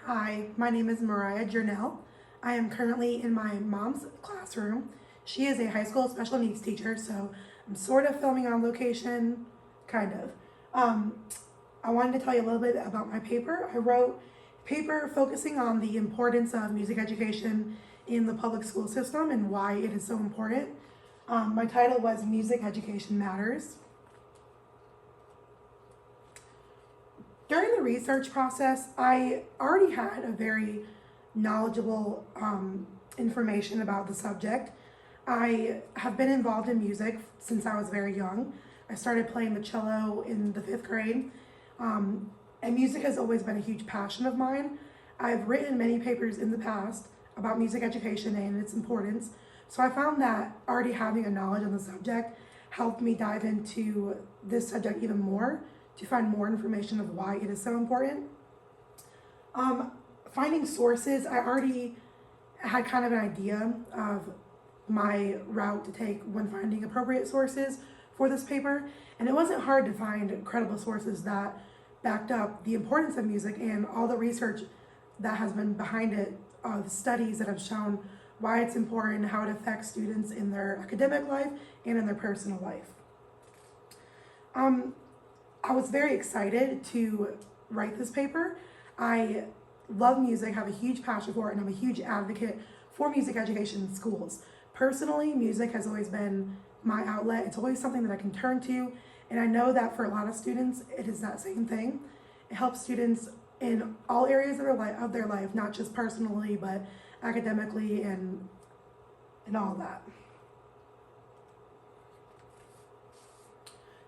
Hi, my name is Moriah Journell. I am currently in my mom's classroom. She is a high school special needs teacher, so I'm sort of filming on location, kind of. Um, I wanted to tell you a little bit about my paper. I wrote a paper focusing on the importance of music education in the public school system and why it is so important. My title was Music Education Matters. During the research process, I already had a very knowledgeable information about the subject. I have been involved in music since I was very young. I started playing the cello in the 5th grade, and music has always been a huge passion of mine. I've written many papers in the past about music education and its importance, so I found that already having a knowledge on the subject helped me dive into this subject even more to find more information of why it is so important. Finding sources, I already had kind of an idea of my route to take when finding appropriate sources for this paper, and it wasn't hard to find credible sources that backed up the importance of music and all the research that has been behind it, the studies that have shown why it's important, how it affects students in their academic life and in their personal life. I was very excited to write this paper. I love music, have a huge passion for it, and I'm a huge advocate for music education in schools. Personally, music has always been my outlet. It's always something that I can turn to, and I know that for a lot of students, it is that same thing. It helps students in all areas of their life, not just personally, but academically and all that.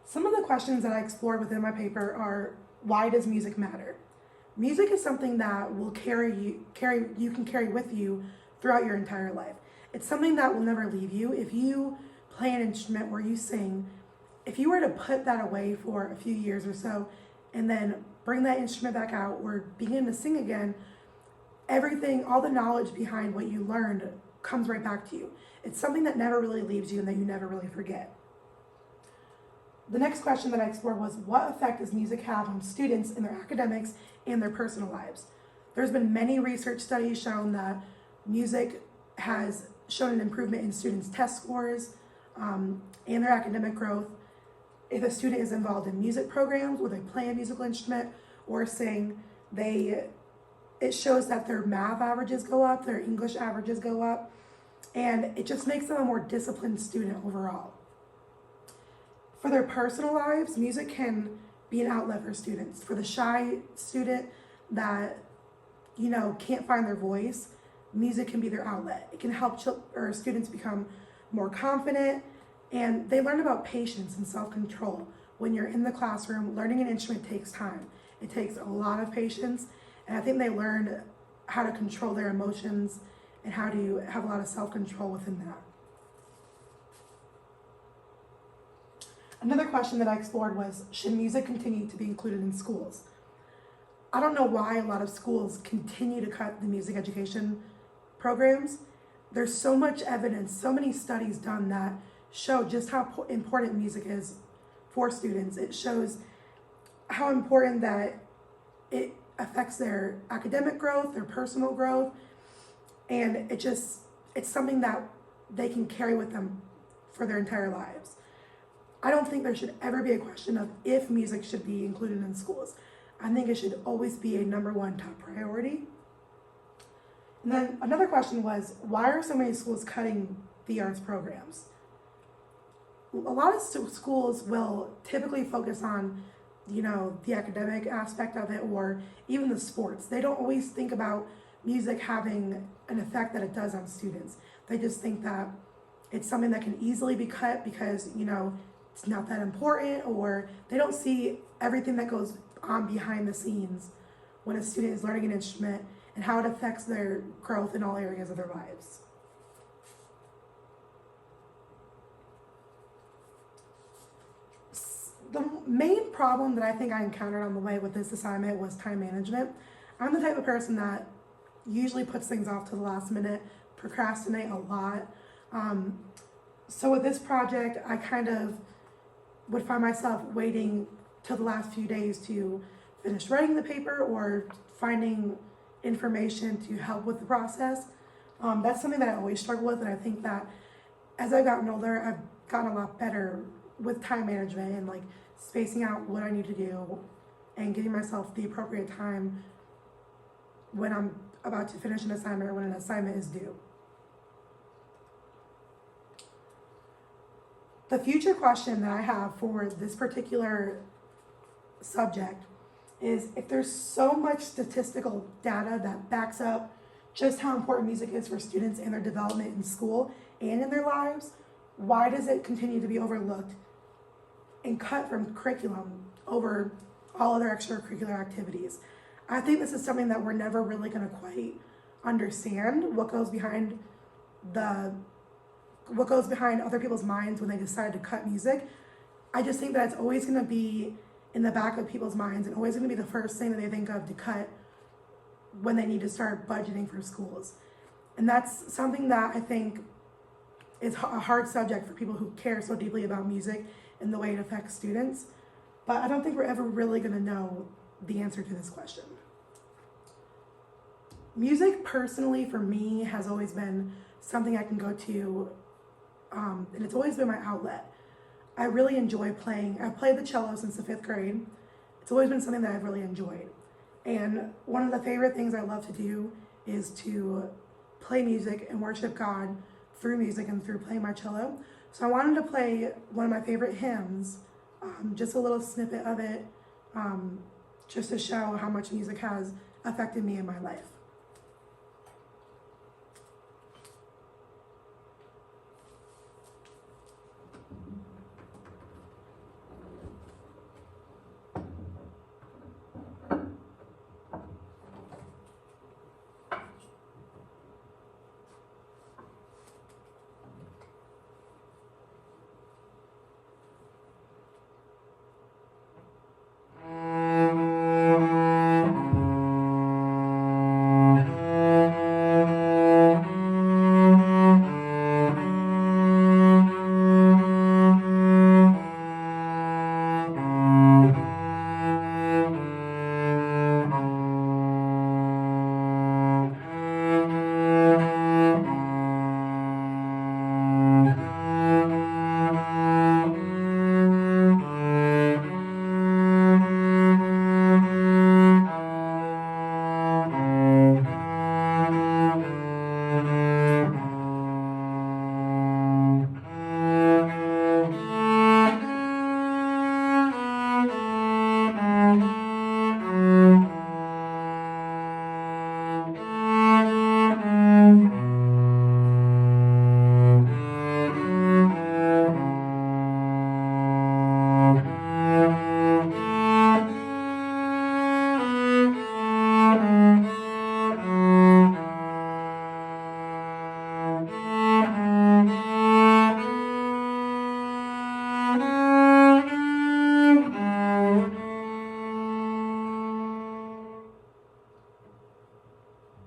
Some of the questions that I explored within my paper are, why does music matter? Music is something that you can carry with you throughout your entire life. It's something that will never leave you. If you play an instrument or you sing, if you were to put that away for a few years or so and then bring that instrument back out or begin to sing again, everything, all the knowledge behind what you learned comes right back to you. It's something that never really leaves you and that you never really forget. The next question that I explored was, what effect does music have on students in their academics and their personal lives? There's been many research studies shown that music has shown an improvement in students' test scores and their academic growth. If a student is involved in music programs where they play a musical instrument or sing, it shows that their math averages go up, their English averages go up, and it just makes them a more disciplined student overall. For their personal lives, music can be an outlet for students. For the shy student that, can't find their voice, music can be their outlet. It can help students become more confident, and they learn about patience and self-control. When you're in the classroom, learning an instrument takes time. It takes a lot of patience, and I think they learn how to control their emotions and how to have a lot of self-control within that. Another question that I explored was, should music continue to be included in schools? I don't know why a lot of schools continue to cut the music education programs. There's so much evidence, so many studies done that show just how important music is for students. It shows how important that it affects their academic growth, their personal growth, and it's something that they can carry with them for their entire lives. I don't think there should ever be a question of if music should be included in schools. I think it should always be a #1 top priority. And then another question was, why are so many schools cutting the arts programs? A lot of schools will typically focus on, the academic aspect of it or even the sports. They don't always think about music having an effect that it does on students. They just think that it's something that can easily be cut because, it's not that important, or they don't see everything that goes on behind the scenes when a student is learning an instrument and how it affects their growth in all areas of their lives. The main problem that I think I encountered on the way with this assignment was time management. I'm the type of person that usually puts things off to the last minute, procrastinate a lot. So with this project, I kind of would find myself waiting till the last few days to finish writing the paper or finding information to help with the process. That's something that I always struggle with, and I think that as I've gotten older, I've gotten a lot better with time management and like spacing out what I need to do and giving myself the appropriate time when I'm about to finish an assignment or when an assignment is due. The future question that I have for this particular subject is, if there's so much statistical data that backs up just how important music is for students and their development in school and in their lives, why does it continue to be overlooked and cut from curriculum over all other extracurricular activities? I think this is something that we're never really going to quite understand what goes behind other people's minds when they decide to cut music. I just think that it's always going to be in the back of people's minds and always going to be the first thing that they think of to cut when they need to start budgeting for schools. And that's something that I think is a hard subject for people who care so deeply about music and the way it affects students. But I don't think we're ever really going to know the answer to this question. Music, personally, for me, has always been something I can go to, and it's always been my outlet. I really enjoy playing. I've played the cello since the 5th grade. It's always been something that I've really enjoyed. And one of the favorite things I love to do is to play music and worship God through music and through playing my cello. So I wanted to play one of my favorite hymns, just a little snippet of it, just to show how much music has affected me in my life.